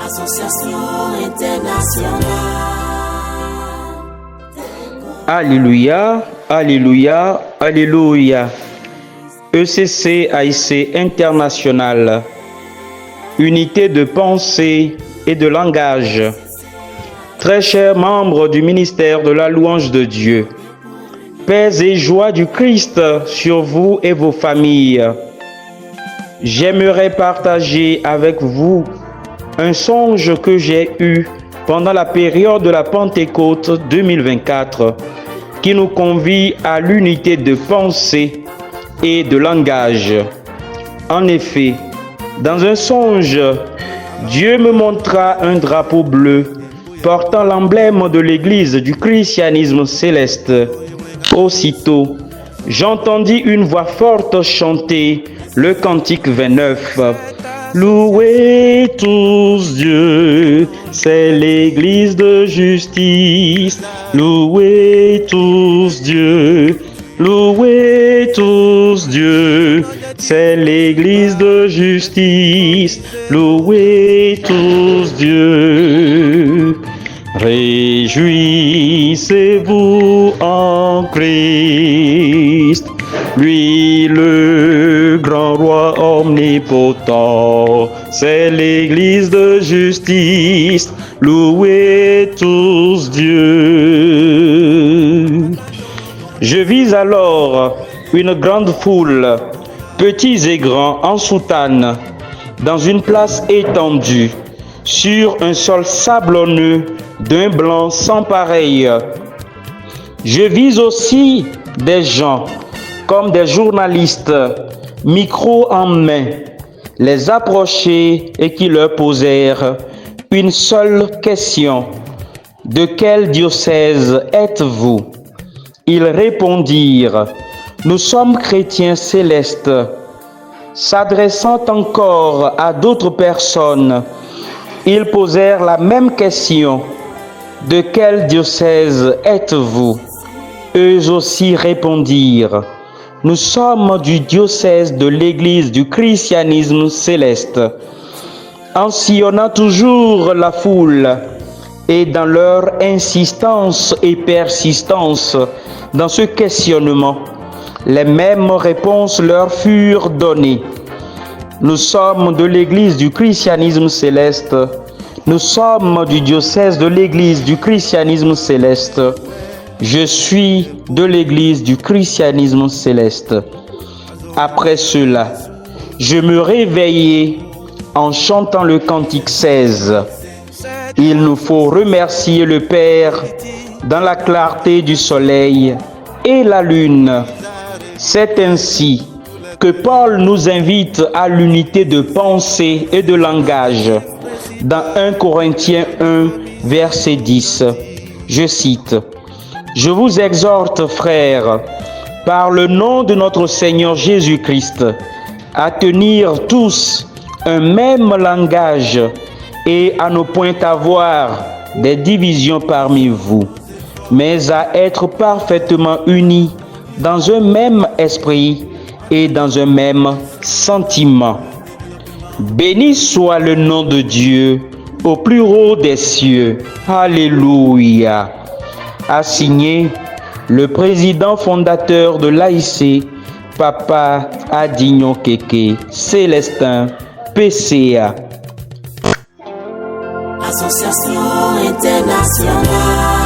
Association internationale. Alléluia, Alléluia, Alléluia. ECC AIC International. Unité de pensée et de langage. Très chers membres du ministère de la louange de Dieu, paix et joie du Christ sur vous et vos familles. J'aimerais partager avec vous un songe que j'ai eu pendant la période de la Pentecôte 2024 qui nous convie à l'unité de pensée et de langage. En effet, dans un songe, Dieu me montra un drapeau bleu portant l'emblème de l'Église du christianisme céleste. Aussitôt, j'entendis une voix forte chanter le cantique 29. Louez tous Dieu, c'est l'Église de justice. Louez tous Dieu, louez tous Dieu, c'est l'Église de justice. Louez tous Dieu. Réjouissez-vous en Christ, lui le grand roi omnipotent, c'est l'Église de justice. Louez tous Dieu. Je vis alors une grande foule, petits et grands, en soutane, dans une place étendue, sur un sol sablonneux d'un blanc sans pareil. Je vis aussi des gens, comme des journalistes, micro en main, les approcher et qui leur posèrent une seule question. De quel diocèse êtes-vous? Ils répondirent, nous sommes chrétiens célestes. S'adressant encore à d'autres personnes, ils posèrent la même question. De quel diocèse êtes-vous? Eux aussi répondirent, nous sommes du diocèse de l'Église du christianisme céleste. En sillonnant toujours la foule et dans leur insistance et persistance dans ce questionnement, les mêmes réponses leur furent données. Nous sommes de l'Église du christianisme céleste. Nous sommes du diocèse de l'Église du christianisme céleste. Je suis de l'Église du christianisme céleste. Après cela, je me réveillai en chantant le cantique 16. Il nous faut remercier le Père dans la clarté du soleil et la lune. C'est ainsi que Paul nous invite à l'unité de pensée et de langage. Dans 1 Corinthiens 1, verset 10, je cite, « Je vous exhorte, frères, par le nom de notre Seigneur Jésus-Christ, à tenir tous un même langage et à ne point avoir des divisions parmi vous, mais à être parfaitement unis dans un même esprit et dans un même sentiment. Béni soit le nom de Dieu au plus haut des cieux. Alléluia. » A signé le président fondateur de l'AIC, Papa Adignon Keke, Célestin, PCA. Association internationale.